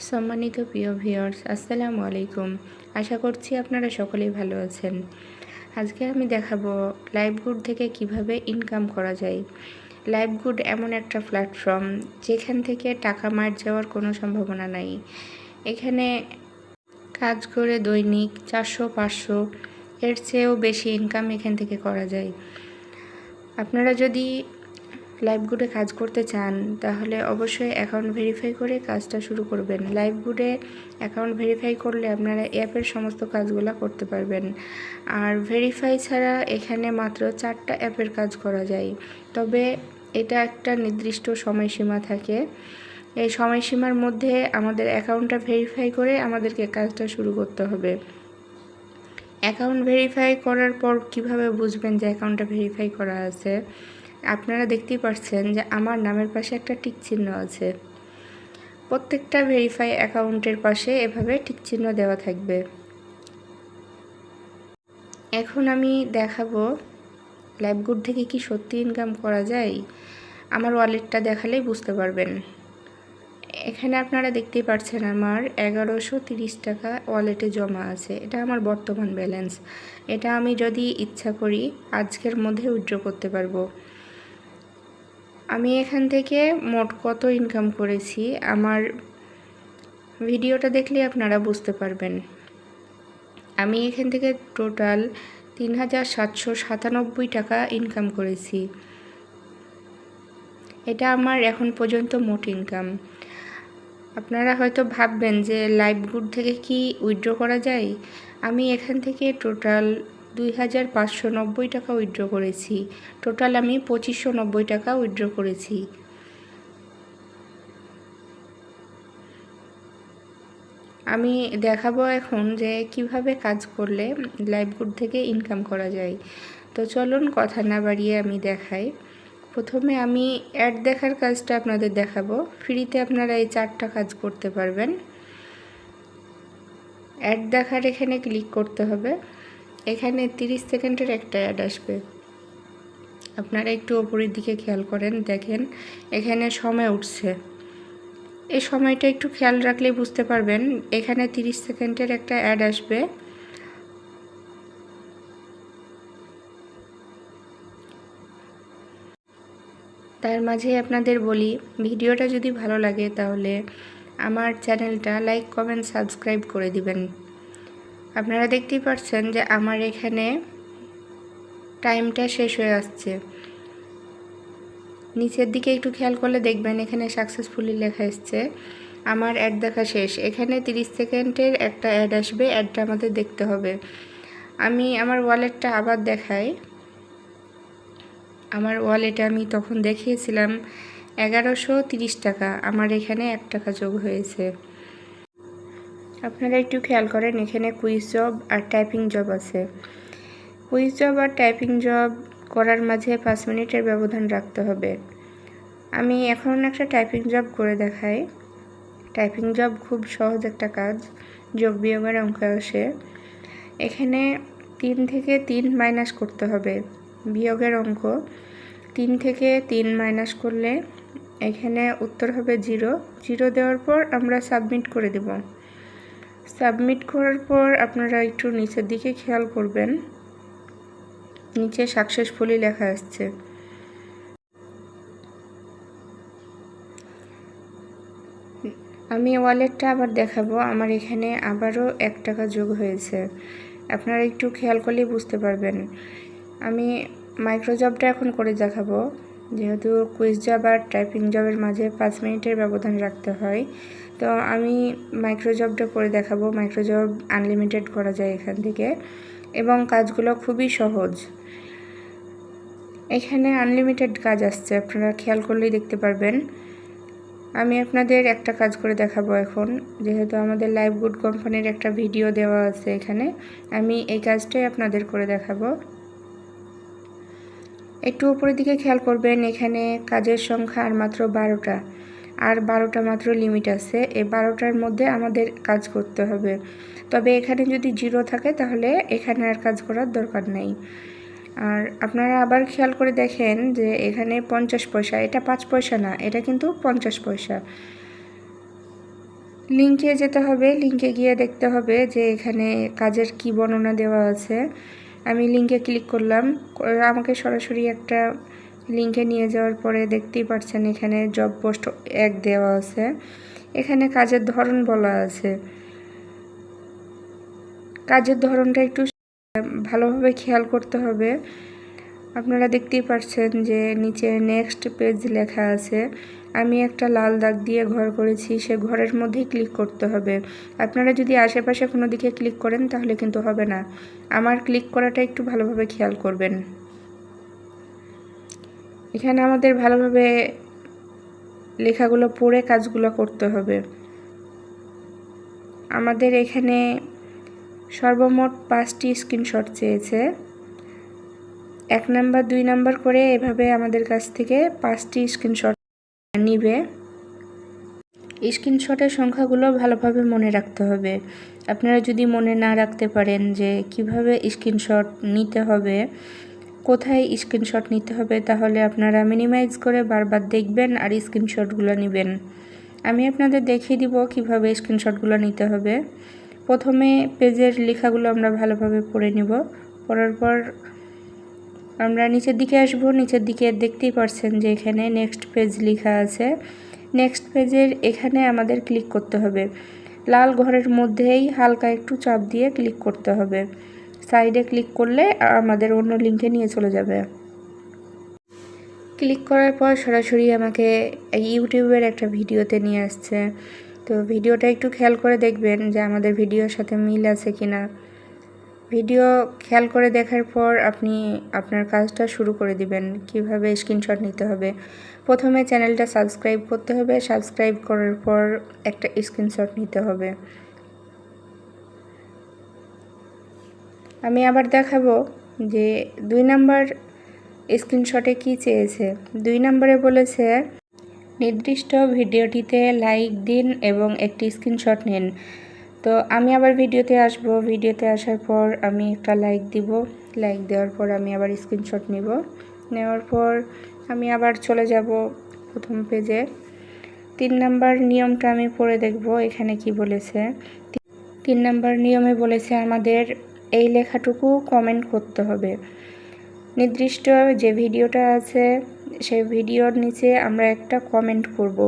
সম্মানিত প্রিয় ভিউয়ার্স, আসসালামু আলাইকুম। আশা করছি আপনারা সকলেই ভালো আছেন। আজকে আমি দেখাবো লাইভগুড থেকে কিভাবে ইনকাম করা যায়। লাইভগুড এমন একটা প্ল্যাটফর্ম যেখান থেকে টাকা মার যাওয়ার কোনো সম্ভাবনা নাই। এখানে কাজ করে দৈনিক 400-500 এর চেয়েও বেশি ইনকাম এখান থেকে করা যায়। আপনারা যদি লাইভগুডে কাজ করতে চান তাহলে অবশ্যই অ্যাকাউন্ট ভেরিফাই করে কাজটা শুরু করবেন। লাইভগুডে অ্যাকাউন্ট ভেরিফাই করলে আপনারা অ্যাপের সমস্ত কাজগুলো করতে পারবেন। আর ভেরিফাই ছাড়া এখানে মাত্র 4টা অ্যাপের কাজ করা যায়, তবে এটা একটা নির্দিষ্ট সময়সীমা থাকে। এই সময়সীমার মধ্যে আমাদের অ্যাকাউন্টটা ভেরিফাই করে আমাদেরকে কাজটা শুরু করতে হবে। অ্যাকাউন্ট ভেরিফাই করার পর কিভাবে বুঝবেন যে অ্যাকাউন্টটা ভেরিফাই করা আছে? আপনারা দেখতেই পাচ্ছেন যে আমার নামের পাশে একটা টিক চিহ্ন আছে। প্রত্যেকটা ভেরিফাই অ্যাকাউন্টের পাশে এভাবে টিক চিহ্ন দেওয়া থাকবে। এখন আমি দেখাবো লাইভগুড থেকে কি সত্যি ইনকাম করা যায়। আমার ওয়ালেটটা দেখালেই বুঝতে পারবেন। এখানে আপনারা দেখতেই পাচ্ছেন আমার 1130 টাকা ওয়ালেটে জমা আছে। এটা আমার বর্তমান ব্যালেন্স। এটা আমি যদি ইচ্ছা করি আজকের মধ্যে উইথড্র করতে পারবো। আমি এখান থেকে মোট কত ইনকাম করেছি আমার ভিডিওটা দেখলে আপনারা বুঝতে পারবেন। আমি এখান থেকে টোটাল 3797 টাকা ইনকাম করেছি। এটা আমার এখন পর্যন্ত মোট ইনকাম। আপনারা হয়তো ভাববেন যে লাইভগুড থেকে কি উইথড্র করা যায়। আমি এখান থেকে টোটাল 2590 টাকা উইথড্র করেছি। টোটাল আমি 2590 টাকা উইথড্র করেছি। আমি দেখাবো এখন যে কিভাবে কাজ করলে লাইভগুড থেকে ইনকাম করা যায়। তো চলুন কথা না বাড়িয়ে আমি দেখাই। প্রথমে আমি অ্যাড দেখার কাজটা আপনাদের দেখাবো। ফ্রিতে আপনারা এই 4টা কাজ করতে পারবেন। অ্যাড দেখার এখানে ক্লিক করতে হবে। এখানে 30 সেকেন্ডের একটা অ্যাড আসবে। আপনারা একটু ওপরের দিকে খেয়াল করেন, দেখেন এখানে সময় উঠছে। এই সময়টা একটু খেয়াল রাখলেই বুঝতে পারবেন। এখানে 30 সেকেন্ডের একটা অ্যাড আসবে। তার মাঝে আপনাদের বলি, ভিডিওটা যদি ভালো লাগে তাহলে আমার চ্যানেলটা লাইক, কমেন্ট, সাবস্ক্রাইব করে দিবেন। আপনারা দেখতেই পাচ্ছেন যে আমার এখানে টাইমটা শেষ হয়ে আসছে। নিচের দিকে একটু খেয়াল করলে দেখবেন এখানে সাকসেসফুলি লেখা এসছে। আমার অ্যাড দেখা শেষ। এখানে 30 সেকেন্ডের একটা অ্যাড আসবে। অ্যাডটা আমাদের দেখতে হবে। আমি আমার ওয়ালেটটা আবার দেখাই। আমার ওয়ালেটে আমি তখন দেখিয়েছিলাম 1130 টাকা। আমার এখানে 1 টাকা যোগ হয়েছে। আপনারা একটু খেয়াল করেন, এখানে কুইজ জব আর টাইপিং জব আছে। কুইজ জব আর টাইপিং জব করার মাঝে 5 মিনিটের ব্যবধান রাখতে হবে। আমি এখন একটা টাইপিং জব করে দেখাই। টাইপিং জব খুব সহজ একটা কাজ, যোগ বিয়োগের অঙ্ক আসে। এখানে 3 থেকে 3 মাইনাস করতে হবে। বিয়োগের অঙ্ক 3 থেকে 3 মাইনাস করলে এখানে উত্তর হবে 0। 0 দেওয়ার পর আমরা সাবমিট করে দেব। সাবমিট করার পর আপনারা একটু নিচের দিকে খেয়াল করবেন, নিচে সাকসেসফুলি লেখা আসছে। আমি ওয়ালেটটা আবার দেখাবো। আমার এখানে আবারও 1 টাকা যোগ হয়েছে। আপনারা একটু খেয়াল করলেই বুঝতে পারবেন। আমি মাইক্রো জবটা এখন করে দেখাবো। যেহেতু কুইজ জব আর টাইপিং জবের মাঝে 5 মিনিটের ব্যবধান রাখতে হয়, তো আমি মাইক্রো জবটা করে দেখাবো। মাইক্রো জব আনলিমিটেড করা যায় এখান থেকে এবং কাজগুলো খুবই সহজ। এখানে আনলিমিটেড কাজ আসছে, আপনারা খেয়াল করলেই দেখতে পারবেন। আমি আপনাদের একটা কাজ করে দেখাবো এখন। যেহেতু আমাদের লাইভগুড কোম্পানির একটা ভিডিও দেওয়া আছে এখানে, আমি এই কাজটাই আপনাদের করে দেখাবো। একটু উপরের দিকে খেয়াল করবেন, এখানে কাজের সংখ্যা আর মাত্র 12টা, আর 12টা মাত্র লিমিট আছে। এই 12টার মধ্যে আমাদের কাজ করতে হবে। তবে এখানে যদি 0 থাকে তাহলে এখানে আর কাজ করার দরকার নেই। আর আপনারা আবার খেয়াল করে দেখেন যে এখানে 50 পয়সা, এটা 5 পয়সা না, এটা কিন্তু 50 পয়সা। লিঙ্কে যেতে হবে, লিঙ্কে গিয়ে দেখতে হবে যে এখানে কাজের কি বর্ণনা দেওয়া আছে। আমি লিঙ্কে ক্লিক করলাম, আমাকে সরাসরি একটা লিঙ্কে নিয়ে যাওয়ার পরে দেখতেই পাচ্ছেন এখানে জব পোস্ট 1 দেওয়া আছে। এখানে কাজের ধরন বলা আছে। কাজের ধরনটা একটু ভালোভাবে খেয়াল করতে হবে। আপনারা দেখতেই পাচ্ছেন যে নিচে নেক্সট পেজ লেখা আছে। আমি একটা লাল দাগ দিয়ে ঘর করেছি, সে ঘরের মধ্যেই ক্লিক করতে হবে। আপনারা যদি আশেপাশে কোনো দিকে ক্লিক করেন তাহলে কিন্তু হবে না। আমার ক্লিক করাটা একটু ভালোভাবে খেয়াল করবেন। এখানে আমাদের ভালোভাবে লেখাগুলো পড়ে কাজগুলো করতে হবে। আমাদের এখানে সর্বমোট 5টি স্ক্রিনশট চেয়েছে। 1 নাম্বার 2 নাম্বার করে এভাবে আমাদের কাছ থেকে 5টি স্ক্রিনশট নিবে। স্ক্রিনশটের সংখ্যাগুলো ভালোভাবে মনে রাখতে হবে। আপনারা যদি মনে না রাখতে পারেন যে কিভাবে স্ক্রিনশট নিতে হবে, কোথায় স্ক্রিনশট নিতে হবে, তাহলে আপনারা মিনিমাইজ করে বারবার দেখবেন আর স্ক্রিনশটগুলো নেবেন। আমি আপনাদের দেখিয়ে দিব কিভাবে স্ক্রিনশটগুলো নিতে হবে। প্রথমে পেজের লেখাগুলো আমরা ভালোভাবে পড়ে নিব। পড়ার পর আমরা নিচের দিকে আসব। নিচের দিকে দেখতেই পাচ্ছেন যে এখানে নেক্সট পেজ লেখা আছে। নেক্সট পেজের এখানে আমাদের ক্লিক করতে হবে। লাল ঘরের মধ্যেই হালকা একটু চাপ দিয়ে ক্লিক করতে হবে। সাইডে ক্লিক করলে আমাদের অন্য লিঙ্কে নিয়ে চলে যাবে। ক্লিক করার পর সরাসরি আমাকে ইউটিউবের একটা ভিডিওতে নিয়ে আসছে। তো ভিডিওটা একটু খেয়াল করে দেখবেন যে আমাদের ভিডিওর সাথে মিল আছে কিনা। ভিডিও খেয়াল করে দেখার পর আপনি আপনার কাজটা শুরু করে দিবেন। কিভাবে স্ক্রিনশট নিতে হবে, প্রথমে চ্যানেলটা সাবস্ক্রাইব করতে হবে। সাবস্ক্রাইব করার পর একটা স্ক্রিনশট নিতে হবে। আমি আবার দেখাবো যে 2 নাম্বার স্ক্রিনশটে কি চেয়েছে। 2 নাম্বারে বলেছে নির্দিষ্ট ভিডিওটিতে লাইক দিন এবং একটি স্ক্রিনশট নিন। তো আমি আবার ভিডিওতে আসব। ভিডিওতে আসার পর আমি একটা লাইক দিব। লাইক দেওয়ার পর আমি আবার স্ক্রিনশট নিব। নেওয়ার পর আমি আবার চলে যাব প্রথম পেজে। 3 নাম্বার নিয়মটা আমি পড়ে দেখব এখানে কি বলেছে। 3 নাম্বার নিয়মে বলেছে আমাদের এই লেখাটুকু কমেন্ট করতে হবে। নির্দিষ্ট যে ভিডিওটা আছে সেই ভিডিওর নিচে আমরা একটা কমেন্ট করব।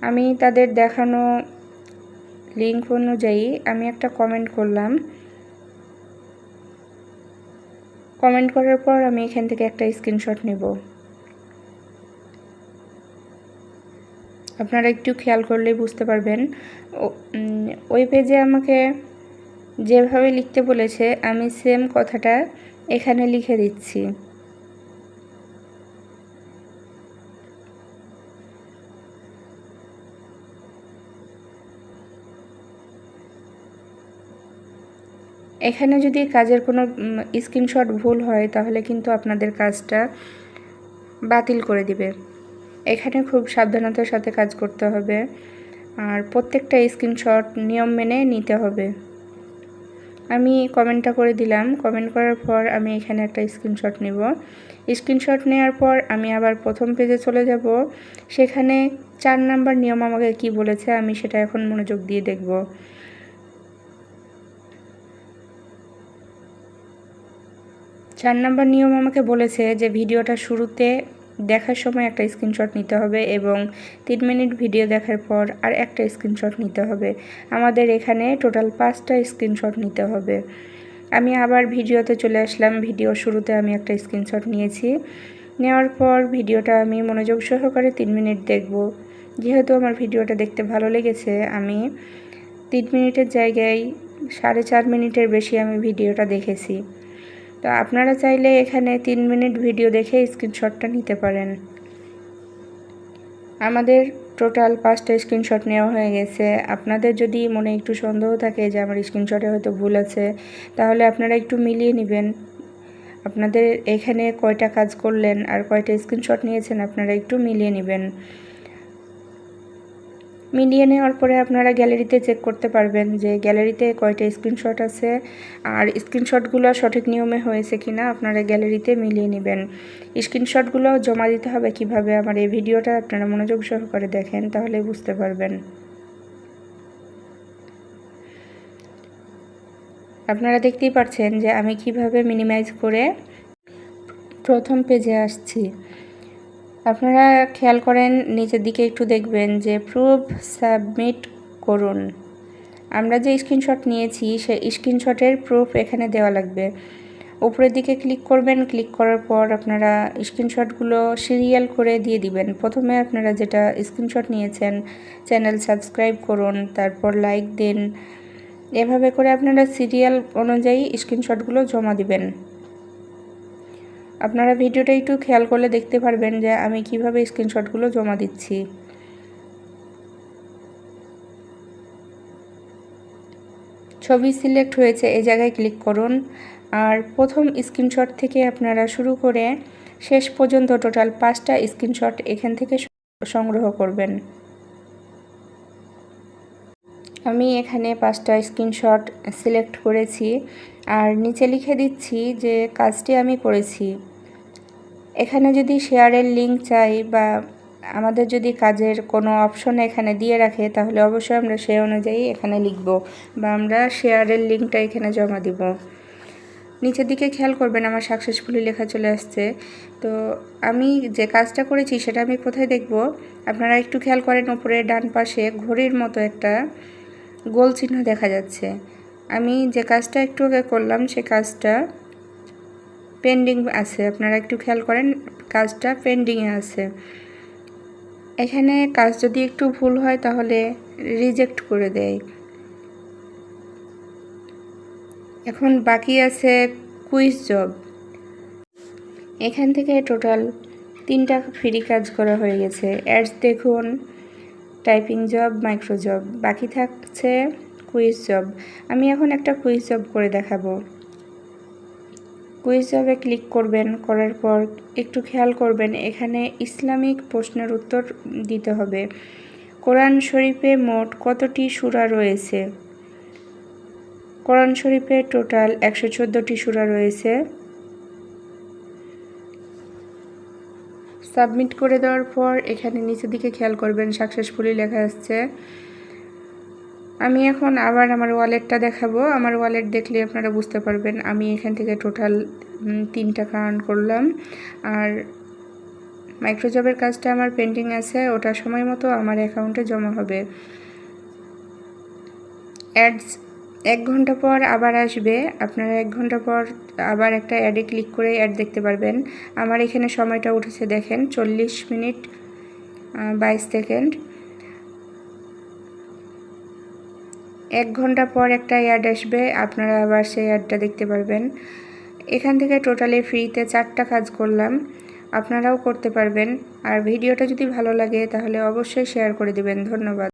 আমি তাদের দেখানো লিঙ্ক অনুযায়ী আমি একটা কমেন্ট করলাম। কমেন্ট করার পর আমি এখান থেকে একটা স্ক্রিনশট নেব। আপনারা একটু খেয়াল করলেই বুঝতে পারবেন। ওই পেজে আমাকে যেভাবে লিখতে বলেছে আমি সেম কথাটা এখানে লিখে দিচ্ছি। এখানে যদি কাজের কোনো স্ক্রিনশট ভুল হয় তাহলে কিন্তু আপনাদের কাজটা বাতিল করে দিবে। এখানে খুব সাবধানতার সাথে কাজ করতে হবে আর প্রত্যেকটা স্ক্রিনশট নিয়ম মেনে নিতে হবে। আমি কমেন্টটা করে দিলাম। কমেন্ট করার পর আমি এখানে একটা স্ক্রিনশট নেব। স্ক্রিনশট নেওয়ার পর আমি আবার প্রথম পেজে চলে যাব। সেখানে 4 নাম্বার নিয়ম আমাকে কি বলেছে আমি সেটা এখন মনোযোগ দিয়ে দেখব। 4 নাম্বার নিয়ম আমাকে বলেছে যে ভিডিওটা শুরুতে দেখার সময় একটা স্ক্রিনশট নিতে হবে এবং 3 মিনিট ভিডিও দেখার পর আর একটা স্ক্রিনশট নিতে হবে। আমাদের এখানে টোটাল 5টা স্ক্রিনশট নিতে হবে। আমি আবার ভিডিওতে চলে আসলাম। ভিডিও শুরুতে আমি একটা স্ক্রিনশট নিয়েছি। নেওয়ার পর ভিডিওটা আমি মনোযোগ সহকারে 3 মিনিট দেখব। যেহেতু আমার ভিডিওটা দেখতে ভালো লেগেছে আমি 3 মিনিটের জায়গায় 4.5 মিনিটের বেশি আমি ভিডিওটা দেখেছি। তো আপনারা চাইলে এখানে 3 মিনিট ভিডিও দেখে স্ক্রিনশটটা নিতে পারেন। আমাদের টোটাল 5টা স্ক্রিনশট নেওয়া হয়ে গেছে। আপনাদের যদি মনে একটু সন্দেহ থাকে যে আমার স্ক্রিনশটে হয়তো ভুল আছে তাহলে আপনারা একটু মিলিয়ে নেবেন। আপনাদের এখানে কয়টা কাজ করলেন আর কয়টা স্ক্রিনশট নিয়েছেন আপনারা একটু মিলিয়ে নেবেন। মিলিয়ে নেওয়ার পরে আপনারা গ্যালারিতে চেক করতে পারবেন যে গ্যালারিতে কয়টা স্ক্রিনশট আছে আর স্ক্রিনশটগুলো সঠিক নিয়মে হয়েছে কিনা আপনারা গ্যালারিতে মিলিয়ে নেবেন। স্ক্রিনশটগুলো জমা দিতে হবে কিভাবে, আমার এই ভিডিওটা আপনারা মনোযোগ সহকারে দেখেন, তাহলে বুঝতে পারবেন। আপনারা দেখতেই পাচ্ছেন যে আমি কিভাবে মিনিমাইজ করে প্রথম পেজে আসছি। আপনারা খেয়াল করেন নিচের দিকে একটু দেখবেন যে প্রুফ সাবমিট করুন। আমরা যে স্ক্রিনশট নিয়েছি সেই স্ক্রিনশটের প্রুফ এখানে দেওয়া লাগবে। উপরের দিকে ক্লিক করবেন, ক্লিক করার পর আপনারা স্ক্রিনশটগুলো সিরিয়াল করে দিয়ে দিবেন। প্রথমে আপনারা যেটা স্ক্রিনশট নিয়েছেন চ্যানেল সাবস্ক্রাইব করুন, তারপর লাইক দিন, এভাবে করে আপনারা সিরিয়াল অনুযায়ী স্ক্রিনশটগুলো জমা দিবেন। আপনারা ভিডিওটা একটু খেয়াল করলে দেখতে পারবেন যে আমি কিভাবে স্ক্রিনশটগুলো জমা দিচ্ছি। ছবি সিলেক্ট হয়েছে, এই জায়গায় ক্লিক করুন। আর প্রথম স্ক্রিনশট থেকে আপনারা শুরু করে শেষ পর্যন্ত টোটাল 5টা স্ক্রিনশট এখান থেকে সংগ্রহ করবেন। আমি এখানে 5টা স্ক্রিনশট সিলেক্ট করেছি আর নিচে লিখে দিচ্ছি যে কাজটি আমি করেছি। এখানে যদি শেয়ারের লিঙ্ক চাই বা আমাদের যদি কাজের কোনো অপশন এখানে দিয়ে রাখে তাহলে অবশ্যই আমরা সেই অনুযায়ী এখানে লিখব বা আমরা শেয়ারের লিঙ্কটা এখানে জমা দিব। নিচের দিকে খেয়াল করবেন আমার সাকসেসফুলি লেখা চলে আসছে। তো আমি যে কাজটা করেছি সেটা আমি কোথায় দেখব, আপনারা একটু খেয়াল করেন উপরে ডান পাশে ঘড়ির মতো একটা গোল চিহ্ন দেখা যাচ্ছে। আমি যে কাজটা একটু আগে করলাম সে কাজটা পেন্ডিং আছে, আপনারা একটু খেয়াল করেন কাজটা পেন্ডিংয়ে আছে। এখানে কাজ যদি একটু ভুল হয় তাহলে রিজেক্ট করে দেয়। এখন বাকি আছে কুইজ জব। এখান থেকে টোটাল 3টা ফ্রি কাজ করা হয়ে গেছে। অ্যাডস দেখুন, টাইপিং জব, মাইক্রো জব, বাকি থাকছে কুইজ জব। আমি এখন একটা কুইজ জব করে দেখাবো। কুইজ জবে ক্লিক করবেন, করার পর একটু খেয়াল করবেন এখানে ইসলামিক প্রশ্নের উত্তর দিতে হবে। কোরআন শরীফে মোট কতটি সূরা রয়েছে? কোরআন শরীফে টোটাল 114টি সূরা রয়েছে। সাবমিট করে দেওয়ার পর এখানে নিচের দিকে খেয়াল করবেন সাকসেসফুলি লেখা আসছে। আমি এখন আবার আমার ওয়ালেটটা দেখাবো। আমার ওয়ালেট দেখলে আপনারা বুঝতে পারবেন আমি এখান থেকে টোটাল 3 টাকা আর্ন করলাম। আর মাইক্রোজবের কাজটা আমার পেন্ডিং আছে, ওটা সময় মতো আমার অ্যাকাউন্টে জমা হবে। অ্যাডস 1 ঘন্টা পর আবার আসবে, আপনারা 1 ঘন্টা পর আবার একটা অ্যাডে ক্লিক করে অ্যাড দেখতে পারবেন। আমার এখানে সময়টা উঠেছে দেখেন 40 মিনিট 22 সেকেন্ড। 1 ঘন্টা পর একটা অ্যাড আসবে, আপনারা আবার সেই অ্যাডটা দেখতে পারবেন। এখান থেকে টোটালি ফ্রিতে 4টা কাজ করলাম, আপনারাও করতে পারবেন। আর ভিডিওটা যদি ভালো লাগে তাহলে অবশ্যই শেয়ার করে দিবেন। ধন্যবাদ।